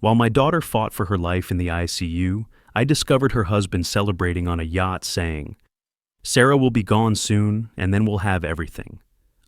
While my daughter fought for her life in the ICU, I discovered her husband celebrating on a yacht saying, "Sarah will be gone soon, and then we'll have everything."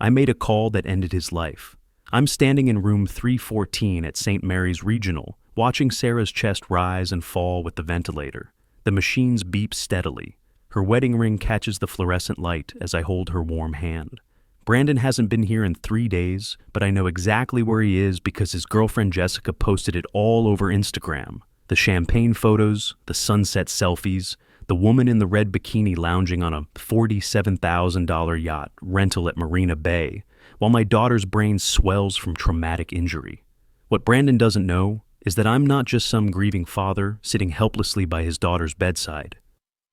I made a call that ended his life. I'm standing in room 314 at St. Mary's Regional, watching Sarah's chest rise and fall with the ventilator. The machines beep steadily. Her wedding ring catches the fluorescent light as I hold her warm hand. Brandon hasn't been here in 3 days, but I know exactly where he is because his girlfriend Jessica posted it all over Instagram. The champagne photos, the sunset selfies, the woman in the red bikini lounging on a $47,000 yacht rental at Marina Bay, while my daughter's brain swells from traumatic injury. What Brandon doesn't know is that I'm not just some grieving father sitting helplessly by his daughter's bedside.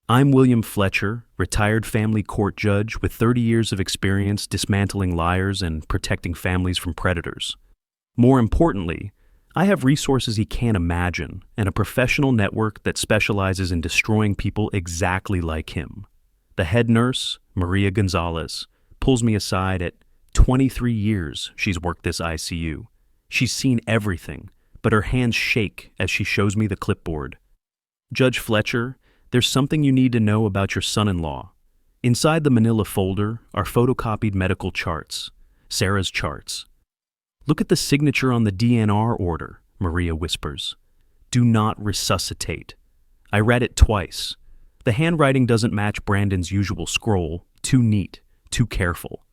I'm William Fletcher, retired family court judge with 30 years of experience dismantling liars and protecting families from predators. More importantly, I have resources he can't imagine and a professional network that specializes in destroying people exactly like him. The head nurse, Maria Gonzalez, pulls me aside at 23 years she's worked this ICU. She's seen everything, but her hands shake as she shows me the clipboard. "Judge Fletcher, there's something you need to know about your son-in-law." Inside the manila folder are photocopied medical charts, Sarah's charts. "Look at the signature on the DNR order," Maria whispers. "Do not resuscitate." I read it twice. The handwriting doesn't match Brandon's usual scroll, too neat, too careful.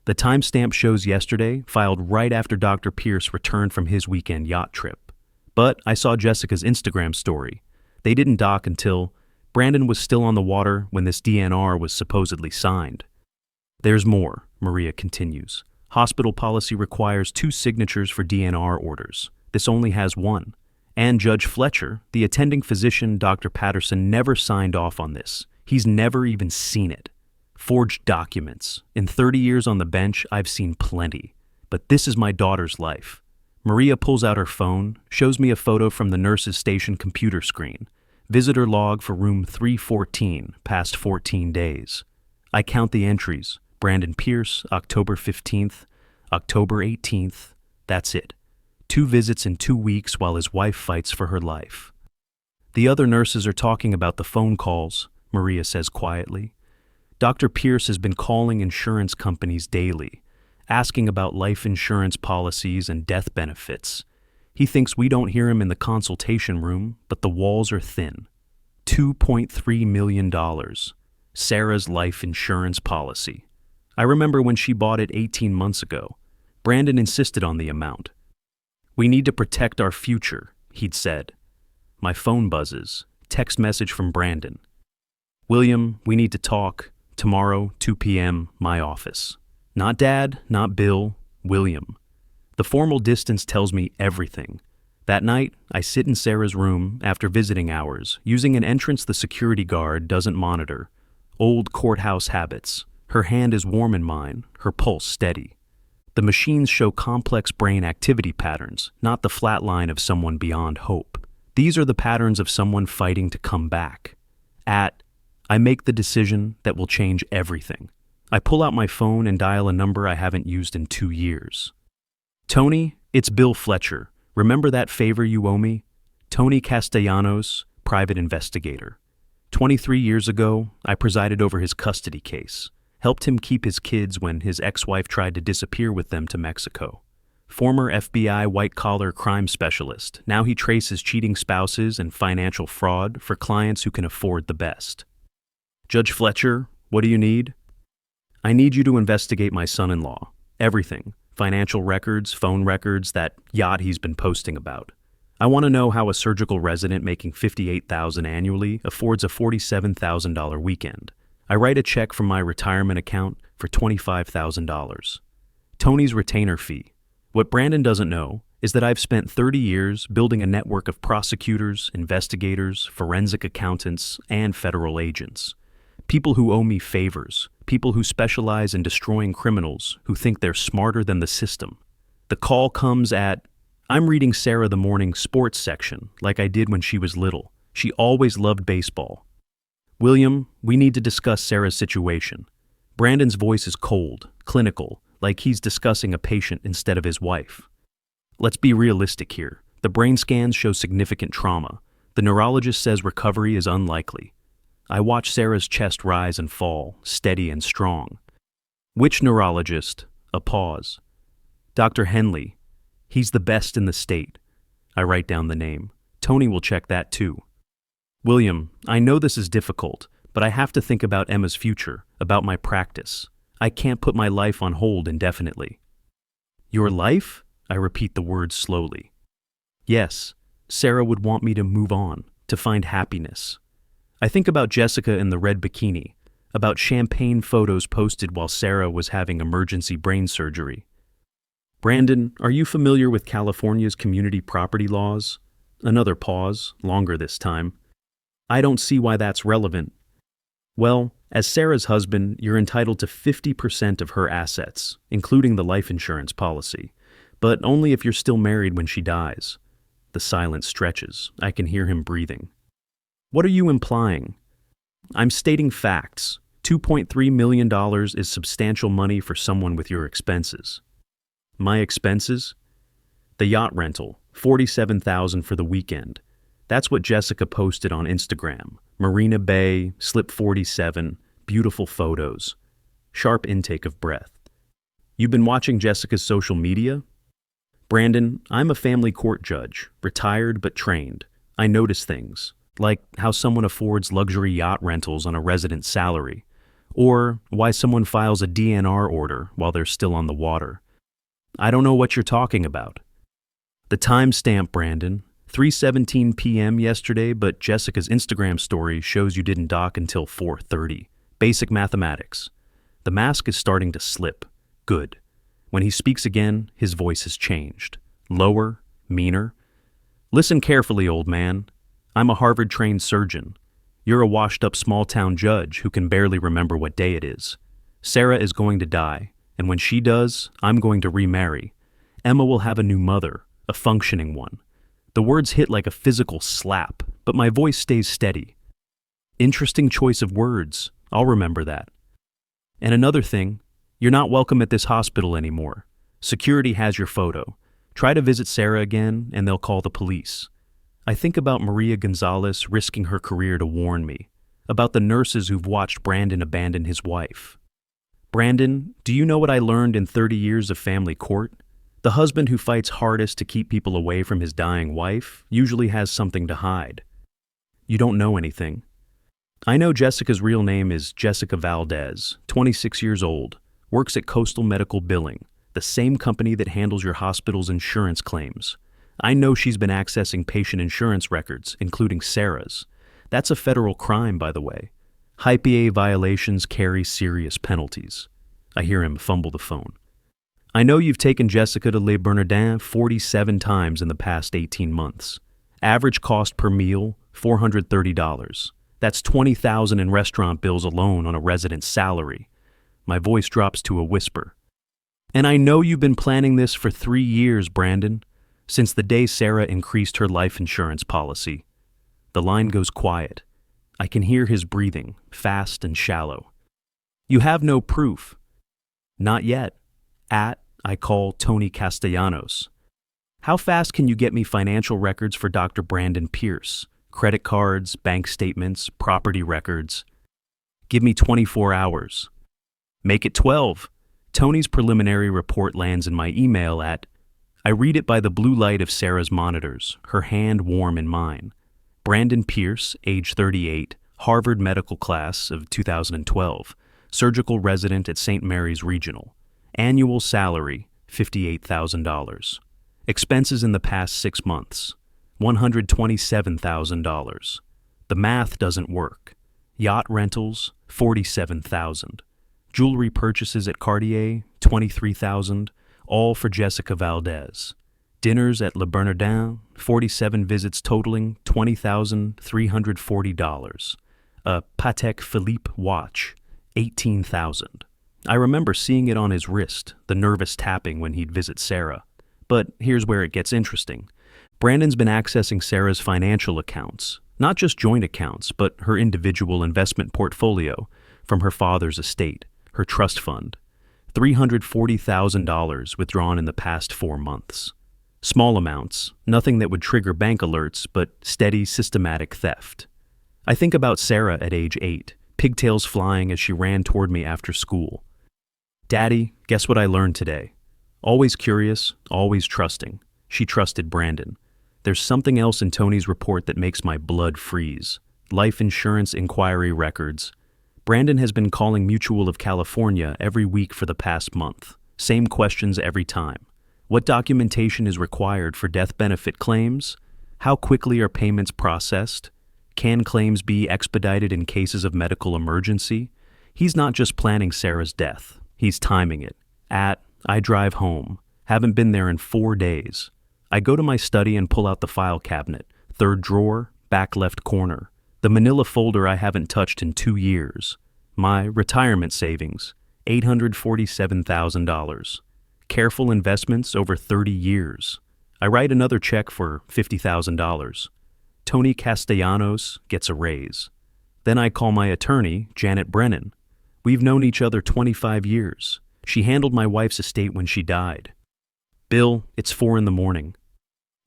The timestamp shows yesterday, filed right after Dr. Pierce returned from his weekend yacht trip. But I saw Jessica's Instagram story. They didn't dock until Brandon was still on the water when this DNR was supposedly signed. "There's more," Maria continues. "Hospital policy requires 2 signatures for DNR orders. This only has 1. And Judge Fletcher, the attending physician, Dr. Patterson, never signed off on this. He's never even seen it. Forged documents. In 30 years on the bench, I've seen plenty. But this is my daughter's life." Maria pulls out her phone, shows me a photo from the nurse's station computer screen. Visitor log for room 314, past 14 days. I count the entries. Brandon Pierce, October 15th, October 18th. That's it. 2 visits in 2 weeks while his wife fights for her life. "The other nurses are talking about the phone calls," Maria says quietly. "Dr. Pierce has been calling insurance companies daily, asking about life insurance policies and death benefits. He thinks we don't hear him in the consultation room, but the walls are thin. $2.3 million. Sarah's life insurance policy. I remember when she bought it 18 months ago. Brandon insisted on the amount. "We need to protect our future," he'd said. My phone buzzes. Text message from Brandon. "William, we need to talk. Tomorrow, 2 p.m., my office." Not Dad, not Bill, William. The formal distance tells me everything. That night, I sit in Sarah's room after visiting hours, using an entrance the security guard doesn't monitor. Old courthouse habits. Her hand is warm in mine, her pulse steady. The machines show complex brain activity patterns, not the flat line of someone beyond hope. These are the patterns of someone fighting to come back. I make the decision that will change everything. I pull out my phone and dial a number I haven't used in 2 years. "Tony, it's Bill Fletcher. Remember that favor you owe me?" Tony Castellanos, private investigator. 23 years ago, I presided over his custody case, helped him keep his kids when his ex-wife tried to disappear with them to Mexico. Former FBI white-collar crime specialist, now he traces cheating spouses and financial fraud for clients who can afford the best. "Judge Fletcher, what do you need?" "I need you to investigate my son-in-law. Everything. Financial records, phone records, that yacht he's been posting about. I want to know how a surgical resident making $58,000 annually affords a $47,000 weekend. I write a check from my retirement account for $25,000. Tony's retainer fee. What Brandon doesn't know is that I've spent 30 years building a network of prosecutors, investigators, forensic accountants, and federal agents. People who owe me favors, people who specialize in destroying criminals who think they're smarter than the system. The call comes at, I'm reading Sarah the morning sports section like I did when she was little. She always loved baseball. "William, we need to discuss Sarah's situation." Brandon's voice is cold, clinical, like he's discussing a patient instead of his wife. "Let's be realistic here. The brain scans show significant trauma. The neurologist says recovery is unlikely. I watch Sarah's chest rise and fall, steady and strong. Which neurologist? A pause. Dr. Henley. He's the best in the state. I write down the name. Tony will check that too. William, I know this is difficult, but I have to think about Emma's future, about my practice. I can't put my life on hold indefinitely. Your life? I repeat the words slowly. Yes, Sarah would want me to move on, to find happiness. I think about Jessica in the red bikini, about champagne photos posted while Sarah was having emergency brain surgery. Brandon, are you familiar with California's community property laws? Another pause, longer this time. I don't see why that's relevant. Well, as Sarah's husband, you're entitled to 50% of her assets, including the life insurance policy, but only if you're still married when she dies. The silence stretches. I can hear him breathing. What are you implying? I'm stating facts. $2.3 million is substantial money for someone with your expenses. My expenses? The yacht rental, $47,000 for the weekend. That's what Jessica posted on Instagram. Marina Bay, Slip 47, beautiful photos. Sharp intake of breath. You've been watching Jessica's social media? Brandon, I'm a family court judge, retired but trained. I notice things, like how someone affords luxury yacht rentals on a resident's salary, or why someone files a DNR order while they're still on the water. I don't know what you're talking about. The timestamp, Brandon. 3:17 p.m. yesterday, but Jessica's Instagram story shows you didn't dock until 4:30. Basic mathematics. The mask is starting to slip. Good. When he speaks again, his voice has changed. Lower, meaner. Listen carefully, old man. I'm a Harvard-trained surgeon. You're a washed-up small-town judge who can barely remember what day it is. Sarah is going to die, and when she does, I'm going to remarry. Emma will have a new mother, a functioning one. The words hit like a physical slap, but my voice stays steady. Interesting choice of words. I'll remember that. And another thing, you're not welcome at this hospital anymore. Security has your photo. Try to visit Sarah again, and they'll call the police. I think about Maria Gonzalez risking her career to warn me, about the nurses who've watched Brandon abandon his wife. Brandon, do you know what I learned in 30 years of family court? The husband who fights hardest to keep people away from his dying wife usually has something to hide. You don't know anything. I know Jessica's real name is Jessica Valdez, 26 years old, works at Coastal Medical Billing, the same company that handles your hospital's insurance claims. I know she's been accessing patient insurance records, including Sarah's. That's a federal crime, by the way. HIPAA violations carry serious penalties. I hear him fumble the phone. I know you've taken Jessica to Les Bernardins 47 times in the past 18 months. Average cost per meal, $430. That's $20,000 in restaurant bills alone on a resident's salary. My voice drops to a whisper. And I know you've been planning this for 3 years, Brandon, since the day Sarah increased her life insurance policy. The line goes quiet. I can hear his breathing, fast and shallow. You have no proof. Not yet. I call Tony Castellanos. How fast can you get me financial records for Dr. Brandon Pierce? Credit cards, bank statements, property records. Give me 24 hours. Make it 12. Tony's preliminary report lands in my email at... I read it by the blue light of Sarah's monitors, her hand warm in mine. Brandon Pierce, age 38, Harvard medical class of 2012, surgical resident at St. Mary's Regional. Annual salary, $58,000. Expenses in the past 6 months, $127,000. The math doesn't work. Yacht rentals, $47,000. Jewelry purchases at Cartier, $23,000, all for Jessica Valdez. Dinners at Le Bernardin, 47 visits totaling $20,340. A Patek Philippe watch, $18,000. I remember seeing it on his wrist, the nervous tapping when he'd visit Sarah. But here's where it gets interesting. Brandon's been accessing Sarah's financial accounts, not just joint accounts, but her individual investment portfolio from her father's estate, her trust fund. $340,000 withdrawn in the past 4 months. Small amounts, nothing that would trigger bank alerts, but steady, systematic theft. I think about Sarah at age 8, pigtails flying as she ran toward me after school. Daddy, guess what I learned today? Always curious, always trusting. She trusted Brandon. There's something else in Tony's report that makes my blood freeze. Life insurance inquiry records. Brandon has been calling Mutual of California every week for the past month. Same questions every time. What documentation is required for death benefit claims? How quickly are payments processed? Can claims be expedited in cases of medical emergency? He's not just planning Sarah's death. He's timing it. I drive home. Haven't been there in 4 days. I go to my study and pull out the file cabinet. 3rd drawer, back left corner. The manila folder I haven't touched in 2 years. My retirement savings, $847,000. Careful investments over 30 years. I write another check for $50,000. Tony Castellanos gets a raise. Then I call my attorney, Janet Brennan. We've known each other 25 years. She handled my wife's estate when she died. Bill, it's 4 a.m.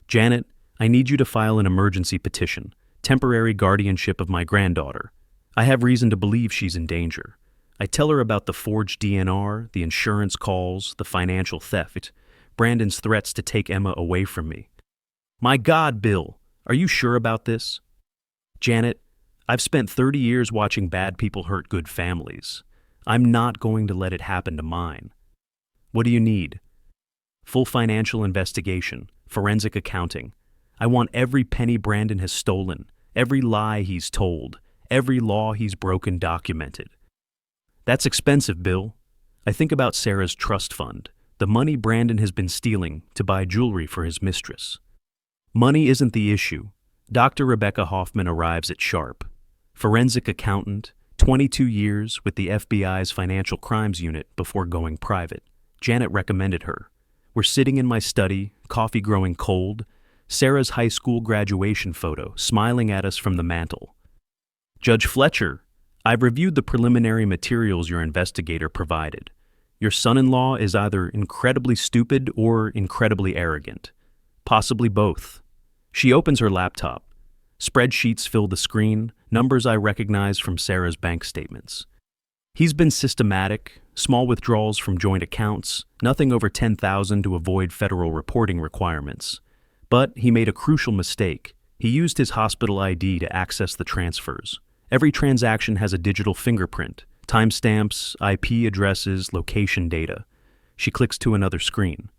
Janet, I need you to file an emergency petition, temporary guardianship of my granddaughter. I have reason to believe she's in danger. I tell her about the forged DNR, the insurance calls, the financial theft, Brandon's threats to take Emma away from me. My God, Bill, are you sure about this? Janet, I've spent 30 years watching bad people hurt good families. I'm not going to let it happen to mine. What do you need? Full financial investigation, forensic accounting. I want every penny Brandon has stolen, every lie he's told, every law he's broken documented. That's expensive, Bill. I think about Sarah's trust fund, the money Brandon has been stealing to buy jewelry for his mistress. Money isn't the issue. Dr. Rebecca Hoffman arrives at Sharp. Forensic accountant, 22 years with the FBI's Financial Crimes Unit before going private. Janet recommended her. We're sitting in my study, coffee growing cold, Sarah's high school graduation photo smiling at us from the mantel. Judge Fletcher, I've reviewed the preliminary materials your investigator provided. Your son-in-law is either incredibly stupid or incredibly arrogant. Possibly both. She opens her laptop. Spreadsheets fill the screen, numbers I recognize from Sarah's bank statements. He's been systematic, small withdrawals from joint accounts, nothing over $10,000 to avoid federal reporting requirements. But he made a crucial mistake. He used his hospital ID to access the transfers. Every transaction has a digital fingerprint, timestamps, IP addresses, location data. She clicks to another screen.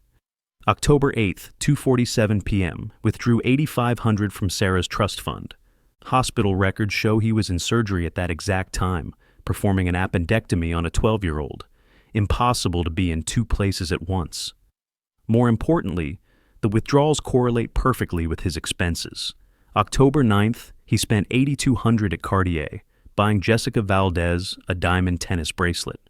October 8th, 2:47 p.m., withdrew $8,500 from Sarah's trust fund. Hospital records show he was in surgery at that exact time, performing an appendectomy on a 12-year-old. Impossible to be in 2 places at once. More importantly, the withdrawals correlate perfectly with his expenses. October 9th, he spent $8,200 at Cartier, buying Jessica Valdez a diamond tennis bracelet.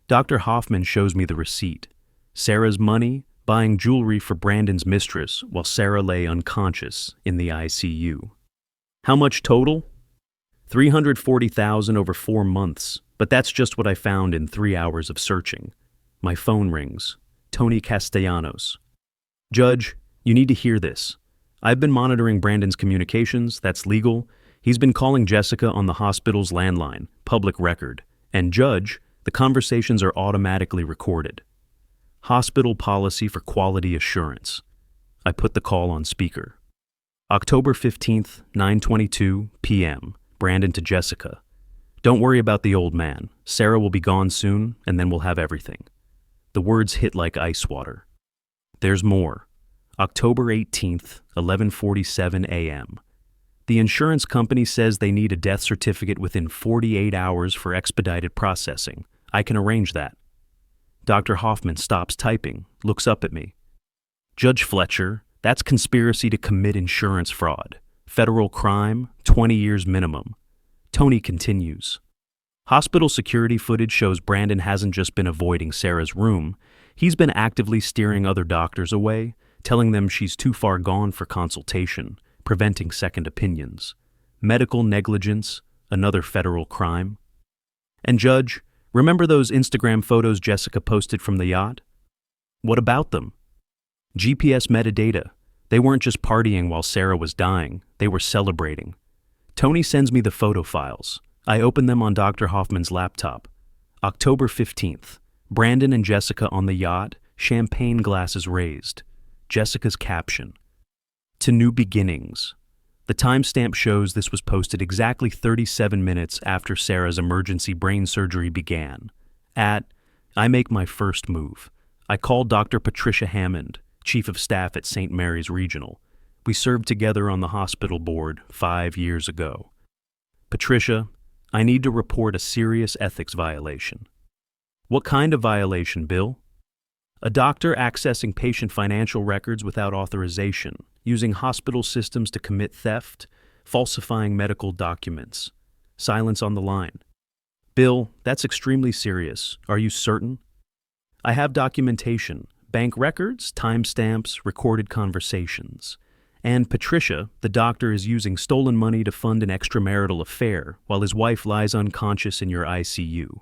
Dr. Hoffman shows me the receipt. Sarah's money, buying jewelry for Brandon's mistress while Sarah lay unconscious in the ICU. How much total? $340,000 over 4 months, but that's just what I found in 3 hours of searching. My phone rings. Tony Castellanos. Judge, you need to hear this. I've been monitoring Brandon's communications, that's legal. He's been calling Jessica on the hospital's landline, public record. And Judge, the conversations are automatically recorded. Hospital policy for quality assurance. I put the call on speaker. October 15th, 9:22 p.m., Brandon to Jessica. Don't worry about the old man. Sarah will be gone soon, and then we'll have everything. The words hit like ice water. There's more. October 18th, 11:47 a.m. The insurance company says they need a death certificate within 48 hours for expedited processing. I can arrange that. Dr. Hoffman stops typing, looks up at me. Judge Fletcher, that's conspiracy to commit insurance fraud. Federal crime, 20 years minimum. Tony continues. Hospital security footage shows Brandon hasn't just been avoiding Sarah's room. He's been actively steering other doctors away, telling them she's too far gone for consultation, preventing second opinions. Medical negligence, another federal crime. And Judge, remember those Instagram photos Jessica posted from the yacht? What about them? GPS metadata, They weren't just partying while Sarah was dying, they were celebrating. Tony sends me the photo files. I open them on Dr. Hoffman's laptop. October 15th. Brandon and Jessica on the yacht, champagne glasses raised. Jessica's caption: "To new beginnings." The timestamp shows this was posted exactly 37 minutes after Sarah's emergency brain surgery began. I make my first move. I called Dr. Patricia Hammond, Chief of Staff at St. Mary's Regional. We served together on the hospital board 5 years ago. "Patricia, I need to report a serious ethics violation." "What kind of violation, Bill?" "A doctor accessing patient financial records without authorization, using hospital systems to commit theft, falsifying medical documents." Silence on the line. "Bill, that's extremely serious. Are you certain?" "I have documentation, bank records, timestamps, recorded conversations. And Patricia, the doctor, is using stolen money to fund an extramarital affair while his wife lies unconscious in your ICU."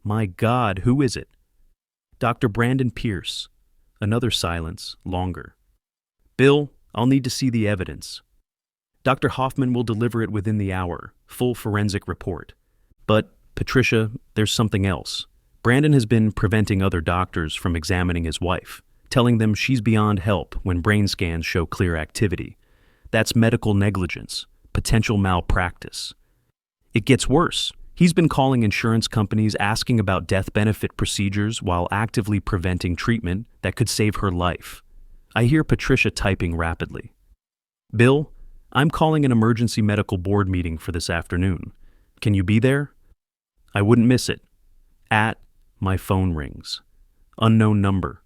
"My God, who is it?" "Dr. Brandon Pierce." Another silence, longer. "Bill, I'll need to see the evidence." "Dr. Hoffman will deliver it within the hour, full forensic report." "But, Patricia, there's something else. Brandon has been preventing other doctors from examining his wife, telling them she's beyond help when brain scans show clear activity. That's medical negligence, potential malpractice. It gets worse. He's been calling insurance companies asking about death benefit procedures while actively preventing treatment that could save her life. I hear Patricia typing rapidly. "Bill, I'm calling an emergency medical board meeting for this afternoon. Can you be there?" "I wouldn't miss it." My phone rings. Unknown number.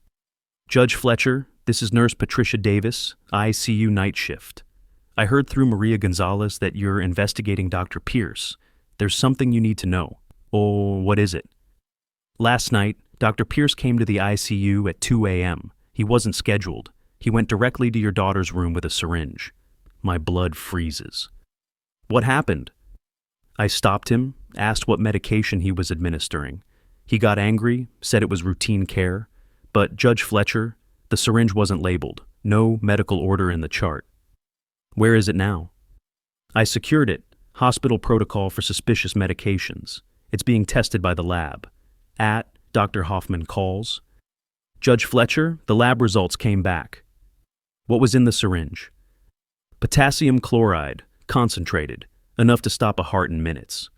"Judge Fletcher, this is Nurse Patricia Davis, ICU night shift. I heard through Maria Gonzalez that you're investigating Dr. Pierce. There's something you need to know." "Oh, what is it?" "Last night, Dr. Pierce came to the ICU at 2 a.m. He wasn't scheduled. He went directly to your daughter's room with a syringe." My blood freezes. "What happened?" I stopped him, asked what medication he was administering. He got angry, said it was routine care. But Judge Fletcher, the syringe wasn't labeled. No medical order in the chart. "Where is it now?" "I secured it. Hospital protocol for suspicious medications. It's being tested by the lab." Dr. Hoffman calls. "Judge Fletcher, the lab results came back." "What was in the syringe?" "Potassium chloride, concentrated, enough to stop a heart in minutes."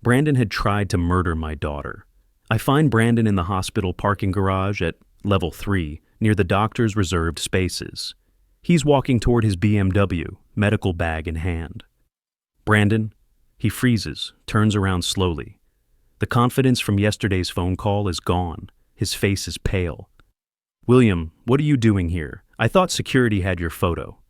Brandon had tried to murder my daughter. I find Brandon in the hospital parking garage at level 3, near the doctor's reserved spaces. He's walking toward his BMW, medical bag in hand. "Brandon?" He freezes, turns around slowly. The confidence from yesterday's phone call is gone. His face is pale. "William, what are you doing here? I thought security had your photo."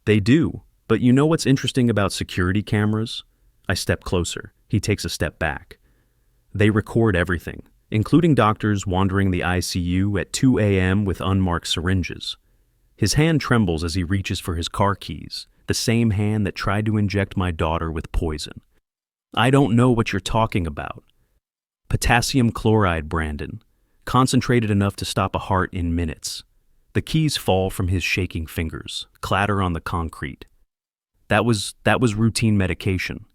"They do, but you know what's interesting about security cameras?" I step closer. He takes a step back. "They record everything, including doctors wandering the ICU at 2 a.m. with unmarked syringes." His hand trembles as he reaches for his car keys, the same hand that tried to inject my daughter with poison. "I don't know what you're talking about." "Potassium chloride, Brandon. Concentrated enough to stop a heart in minutes." The keys fall from his shaking fingers, clatter on the concrete. That was routine medication."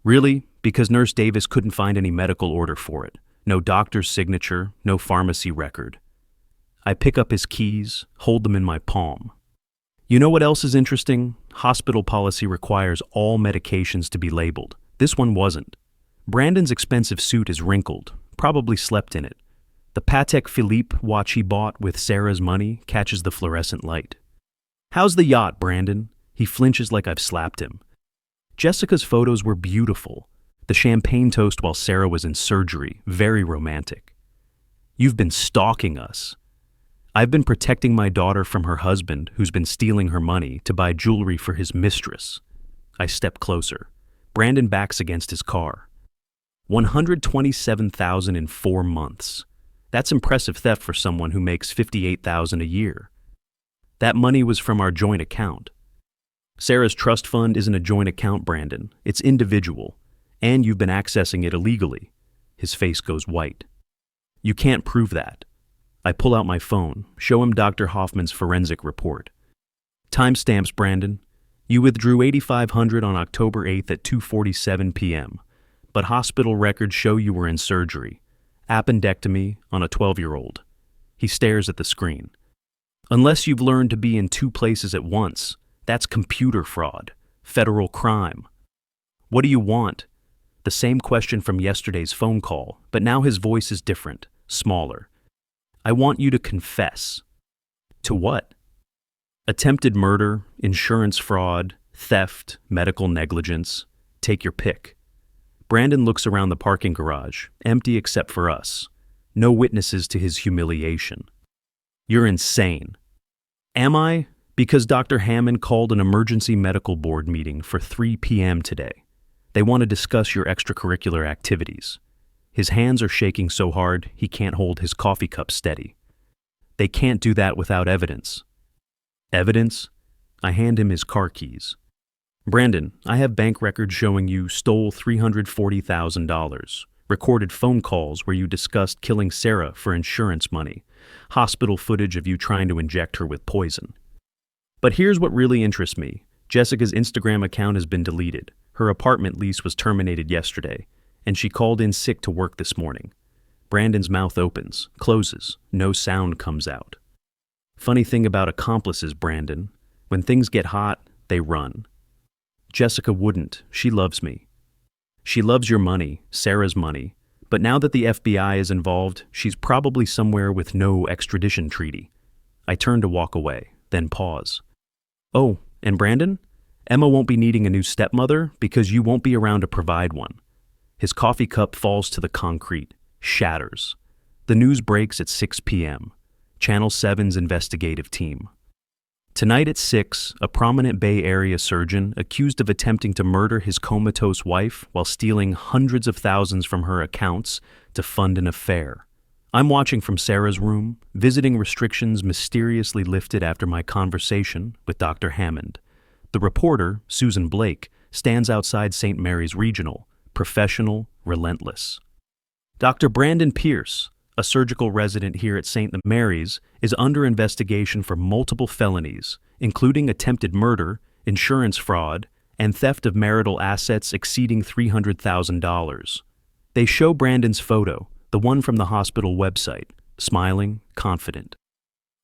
"Really? Because Nurse Davis couldn't find any medical order for it. No doctor's signature, no pharmacy record." I pick up his keys, hold them in my palm. "You know what else is interesting? Hospital policy requires all medications to be labeled. This one wasn't. Brandon's expensive suit is wrinkled, probably slept in it. The Patek Philippe watch he bought with Sarah's money catches the fluorescent light. "How's the yacht, Brandon?" He flinches like I've slapped him. Jessica's photos were beautiful. The champagne toast while Sarah was in surgery, very romantic. "You've been stalking us." "I've been protecting my daughter from her husband, who's been stealing her money to buy jewelry for his mistress." I step closer. Brandon backs against his car. $127,000 in 4 months. That's impressive theft for someone who makes $58,000 a year. "That money was from our joint account." "Sarah's trust fund isn't a joint account, Brandon. It's individual. And you've been accessing it illegally." His face goes white. "You can't prove that." I pull out my phone, show him Dr. Hoffman's forensic report. Timestamps, Brandon. You withdrew 8,500 on October 8th at 2:47 p.m., but hospital records show you were in surgery. Appendectomy on a 12-year-old. He stares at the screen. Unless you've learned to be in two places at once, that's computer fraud, federal crime. What do you want? The same question from yesterday's phone call, but now his voice is different, smaller. I want you to confess. To what? Attempted murder, insurance fraud, theft, medical negligence. Take your pick. Brandon looks around the parking garage, empty except for us. No witnesses to his humiliation. You're insane. Am I? Because Dr. Hammond called an emergency medical board meeting for 3 p.m. today. They want to discuss your extracurricular activities. His hands are shaking so hard he can't hold his coffee cup steady. They can't do that without evidence. Evidence? I hand him his car keys. Brandon, I have bank records showing you stole $340,000, recorded phone calls where you discussed killing Sarah for insurance money, hospital footage of you trying to inject her with poison. But here's what really interests me. Jessica's Instagram account has been deleted. Her apartment lease was terminated yesterday, and she called in sick to work this morning. Brandon's mouth opens, closes, no sound comes out. Funny thing about accomplices, Brandon, when things get hot, they run. Jessica wouldn't. She loves me. She loves your money, Sarah's money, but now that the FBI is involved, she's probably somewhere with no extradition treaty. I turn to walk away, then pause. Oh, and Brandon? Emma won't be needing a new stepmother because you won't be around to provide one. His coffee cup falls to the concrete, shatters. The news breaks at 6 p.m. Channel 7's investigative team. Tonight at 6, a prominent Bay Area surgeon accused of attempting to murder his comatose wife while stealing hundreds of thousands from her accounts to fund an affair. I'm watching from Sarah's room, visiting restrictions mysteriously lifted after my conversation with Dr. Hammond. The reporter, Susan Blake, stands outside St. Mary's Regional, professional, relentless. Dr. Brandon Pierce, a surgical resident here at St. Mary's, is under investigation for multiple felonies, including attempted murder, insurance fraud, and theft of marital assets exceeding $300,000. They show Brandon's photo, the one from the hospital website, smiling, confident.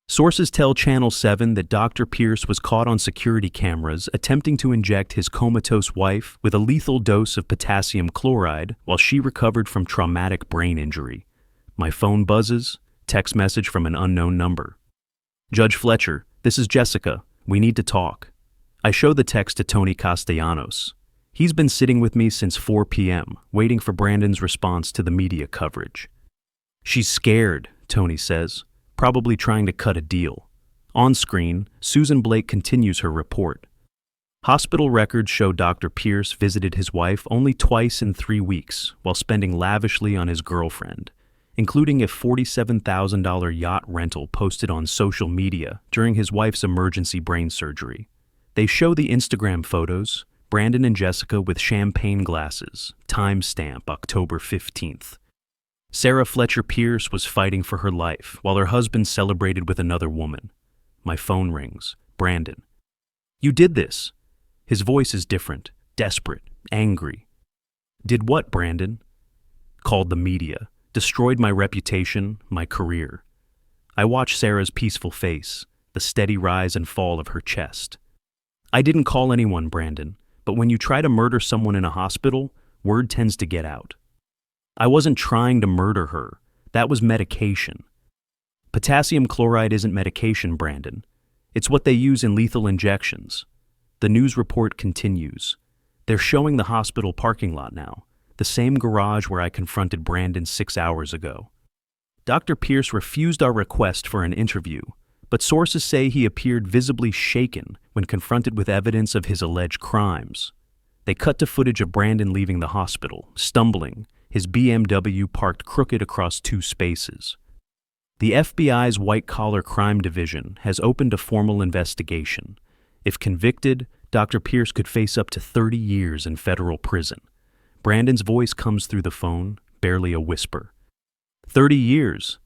Sources tell Channel 7 that Dr. Pierce was caught on security cameras attempting to inject his comatose wife with a lethal dose of potassium chloride while she recovered from traumatic brain injury. My phone buzzes, text message from an unknown number. Judge Fletcher, this is Jessica. We need to talk. I show the text to Tony Castellanos. He's been sitting with me since 4 p.m., waiting for Brandon's response to the media coverage. She's scared, Tony says, probably trying to cut a deal. On screen, Susan Blake continues her report. Hospital records show Dr. Pierce visited his wife only twice in 3 weeks while spending lavishly on his girlfriend, including a $47,000 yacht rental posted on social media during his wife's emergency brain surgery. They show the Instagram photos, Brandon and Jessica with champagne glasses, timestamp October 15th. Sarah Fletcher Pierce was fighting for her life while her husband celebrated with another woman. My phone rings. Brandon. You did this. His voice is different, desperate, angry. Did what, Brandon? Called the media. Destroyed my reputation, my career. I watch Sarah's peaceful face, the steady rise and fall of her chest. I didn't call anyone, Brandon, but when you try to murder someone in a hospital, word tends to get out. I wasn't trying to murder her. That was medication. Potassium chloride isn't medication, Brandon. It's what they use in lethal injections. The news report continues. They're showing the hospital parking lot now, the same garage where I confronted Brandon 6 hours ago. Dr. Pierce refused our request for an interview, but sources say he appeared visibly shaken when confronted with evidence of his alleged crimes. They cut to footage of Brandon leaving the hospital, stumbling, his BMW parked crooked across 2 spaces. The FBI's white-collar crime division has opened a formal investigation. If convicted, Dr. Pierce could face up to 30 years in federal prison. Brandon's voice comes through the phone, barely a whisper. 30 years.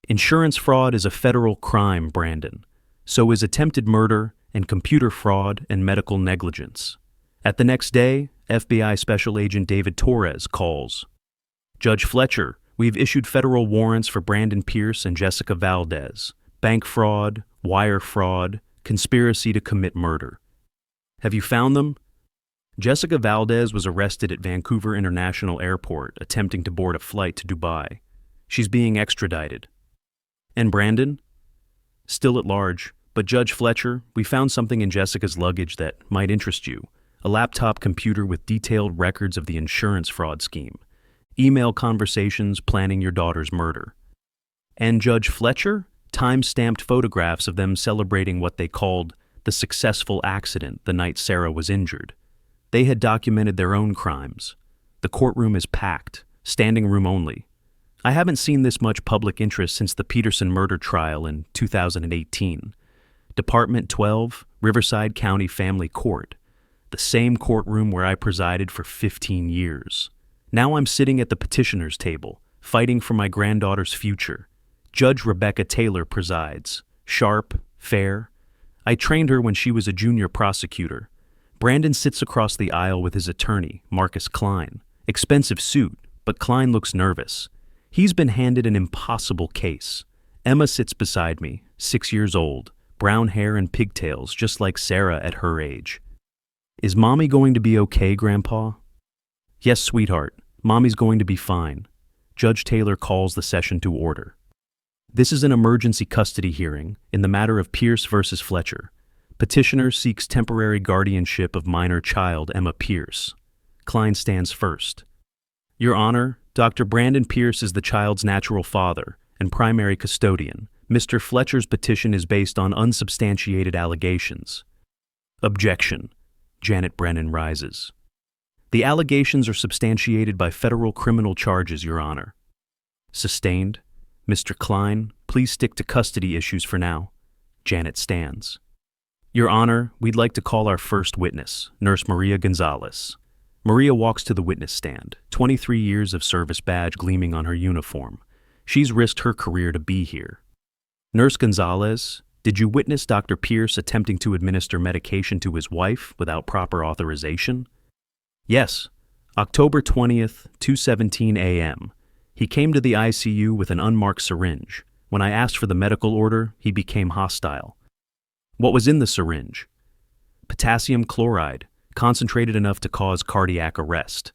Insurance fraud is a federal crime, Brandon. So is attempted murder and computer fraud and medical negligence. At the next day, FBI Special Agent David Torres calls. Judge Fletcher, we've issued federal warrants for Brandon Pierce and Jessica Valdez. Bank fraud, wire fraud, conspiracy to commit murder. Have you found them? Jessica Valdez was arrested at Vancouver International Airport attempting to board a flight to Dubai. She's being extradited. And Brandon? Still at large, but Judge Fletcher, we found something in Jessica's luggage that might interest you. A laptop computer with detailed records of the insurance fraud scheme. Email conversations planning your daughter's murder. And Judge Fletcher? Time-stamped photographs of them celebrating what they called the successful accident the night Sarah was injured. They had documented their own crimes. The courtroom is packed, standing room only. I haven't seen this much public interest since the Peterson murder trial in 2018. Department 12, Riverside County Family Court. The same courtroom where I presided for 15 years. Now I'm sitting at the petitioner's table, fighting for my granddaughter's future. Judge Rebecca Taylor presides. Sharp, fair. I trained her when she was a junior prosecutor. Brandon sits across the aisle with his attorney, Marcus Klein. Expensive suit, but Klein looks nervous. He's been handed an impossible case. Emma sits beside me, 6 years old, brown hair and pigtails just like Sarah at her age. Is Mommy going to be okay, Grandpa? Yes, sweetheart. Mommy's going to be fine. Judge Taylor calls the session to order. This is an emergency custody hearing in the matter of Pierce versus Fletcher. Petitioner seeks temporary guardianship of minor child Emma Pierce. Klein stands first. Your Honor, Dr. Brandon Pierce is the child's natural father and primary custodian. Mr. Fletcher's petition is based on unsubstantiated allegations. Objection. Janet Brennan rises. The allegations are substantiated by federal criminal charges, Your Honor. Sustained. Mr. Klein, please stick to custody issues for now. Janet stands. Your Honor, we'd like to call our first witness, Nurse Maria Gonzalez. Maria walks to the witness stand, 23 years of service badge gleaming on her uniform. She's risked her career to be here. Nurse Gonzalez, did you witness Dr. Pierce attempting to administer medication to his wife without proper authorization? Yes. October 20th, 2:17 a.m. He came to the ICU with an unmarked syringe. When I asked for the medical order, he became hostile. What was in the syringe? Potassium chloride, concentrated enough to cause cardiac arrest.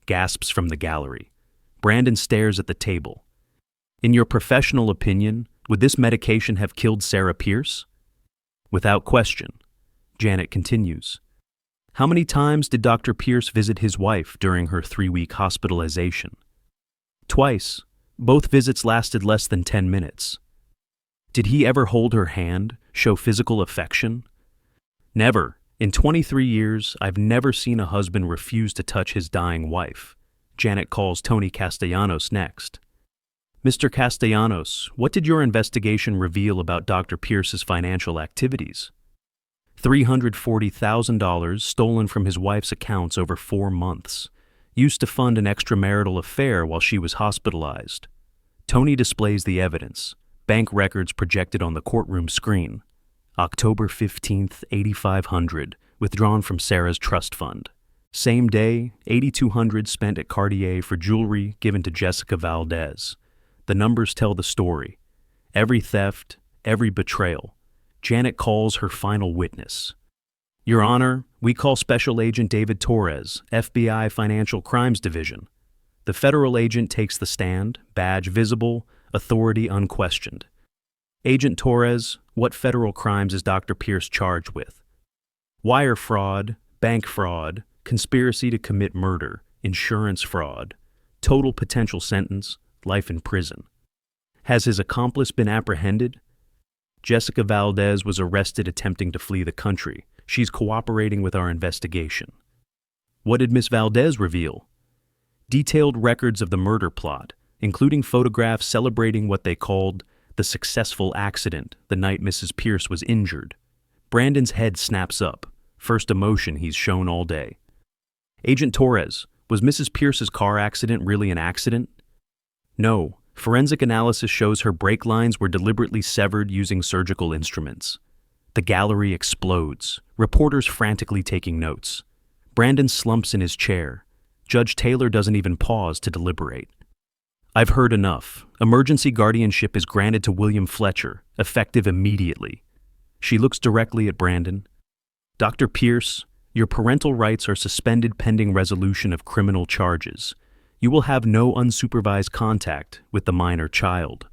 Gasps from the gallery. Brandon stares at the table. In your professional opinion, would this medication have killed Sarah Pierce? Without question. Janet continues. How many times did Dr. Pierce visit his wife during her 3-week hospitalization? Twice. Both visits lasted less than 10 minutes. Did he ever hold her hand, show physical affection? Never. In 23 years, I've never seen a husband refuse to touch his dying wife. Janet calls Tony Castellanos next. Mr. Castellanos, what did your investigation reveal about Dr. Pierce's financial activities? $340,000 stolen from his wife's accounts over 4 months. Used to fund an extramarital affair while she was hospitalized. Tony displays the evidence. Bank records projected on the courtroom screen. October 15th, 8500, withdrawn from Sarah's trust fund. Same day, $8,200 spent at Cartier for jewelry given to Jessica Valdez. The numbers tell the story. Every theft, every betrayal. Janet calls her final witness. Your Honor, we call Special Agent David Torres, FBI Financial Crimes Division. The federal agent takes the stand, badge visible, authority unquestioned. Agent Torres, what federal crimes is Dr. Pierce charged with? Wire fraud, bank fraud, conspiracy to commit murder, insurance fraud. Total potential sentence, life in prison. Has his accomplice been apprehended? Jessica Valdez was arrested attempting to flee the country. She's cooperating with our investigation. What did Miss Valdez reveal? Detailed records of the murder plot, including photographs celebrating what they called the successful accident the night Mrs. Pierce was injured. Brandon's head snaps up, first emotion he's shown all day. Agent Torres, was Mrs. Pierce's car accident really an accident? No. Forensic analysis shows her brake lines were deliberately severed using surgical instruments. The gallery explodes, reporters frantically taking notes. Brandon slumps in his chair. Judge Taylor doesn't even pause to deliberate. I've heard enough. Emergency guardianship is granted to William Fletcher, effective immediately. She looks directly at Brandon. Dr. Pierce, your parental rights are suspended pending resolution of criminal charges. You will have no unsupervised contact with the minor child.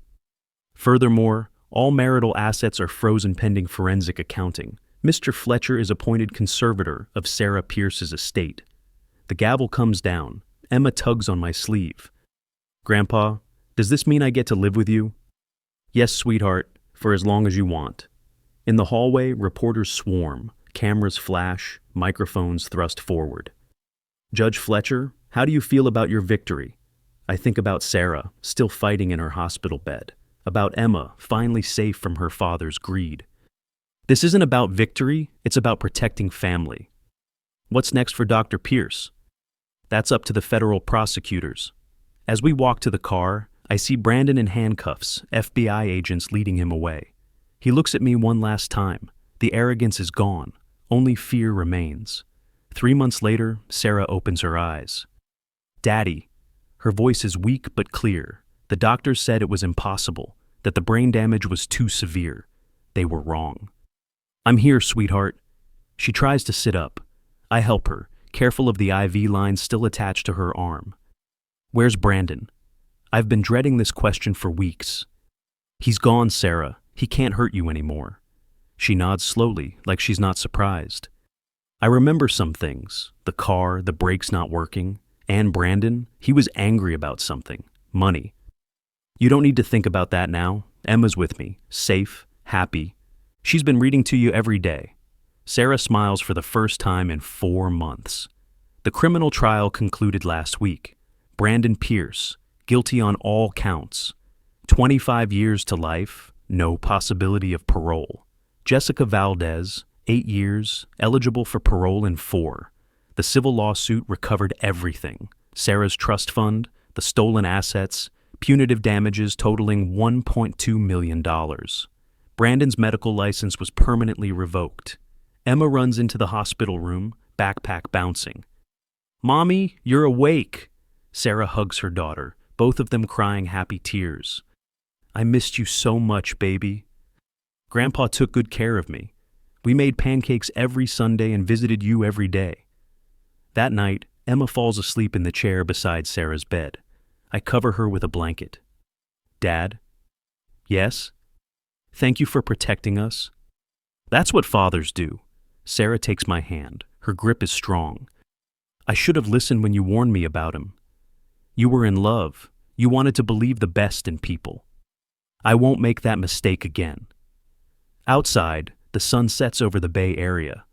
Furthermore, all marital assets are frozen pending forensic accounting. Mr. Fletcher is appointed conservator of Sarah Pierce's estate. The gavel comes down. Emma tugs on my sleeve. Grandpa, does this mean I get to live with you? Yes, sweetheart, for as long as you want. In the hallway, reporters swarm. Cameras flash, microphones thrust forward. Judge Fletcher, how do you feel about your victory? I think about Sarah, still fighting in her hospital bed. About Emma, finally safe from her father's greed. This isn't about victory, it's about protecting family. What's next for Dr. Pierce? That's up to the federal prosecutors. As we walk to the car, I see Brandon in handcuffs, FBI agents leading him away. He looks at me one last time. The arrogance is gone. Only fear remains. 3 months later, Sarah opens her eyes. Daddy. Her voice is weak but clear. The doctors said it was impossible, that the brain damage was too severe. They were wrong. I'm here, sweetheart. She tries to sit up. I help her, careful of the IV line still attached to her arm. Where's Brandon? I've been dreading this question for weeks. He's gone, Sarah. He can't hurt you anymore. She nods slowly, like she's not surprised. I remember some things. The car, the brakes not working. And Brandon, he was angry about something. Money. You don't need to think about that now. Emma's with me, safe, happy. She's been reading to you every day. Sarah smiles for the first time in 4 months. The criminal trial concluded last week. Brandon Pierce, guilty on all counts. 25 years to life, no possibility of parole. Jessica Valdez, 8 years, eligible for parole in 4. The civil lawsuit recovered everything. Sarah's trust fund, the stolen assets, punitive damages totaling $1.2 million. Brandon's medical license was permanently revoked. Emma runs into the hospital room, backpack bouncing. Mommy, you're awake. Sarah hugs her daughter, both of them crying happy tears. I missed you so much, baby. Grandpa took good care of me. We made pancakes every Sunday and visited you every day. That night, Emma falls asleep in the chair beside Sarah's bed. I cover her with a blanket. Dad? Yes? Thank you for protecting us. That's what fathers do. Sarah takes my hand. Her grip is strong. I should have listened when you warned me about him. You were in love. You wanted to believe the best in people. I won't make that mistake again. Outside, the sun sets over the Bay Area.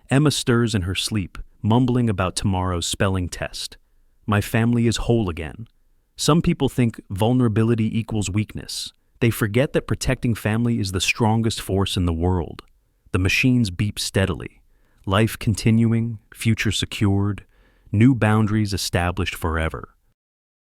Emma stirs in her sleep, mumbling about tomorrow's spelling test. My family is whole again. Some people think vulnerability equals weakness. They forget that protecting family is the strongest force in the world. The machines beep steadily. Life continuing, future secured, new boundaries established forever.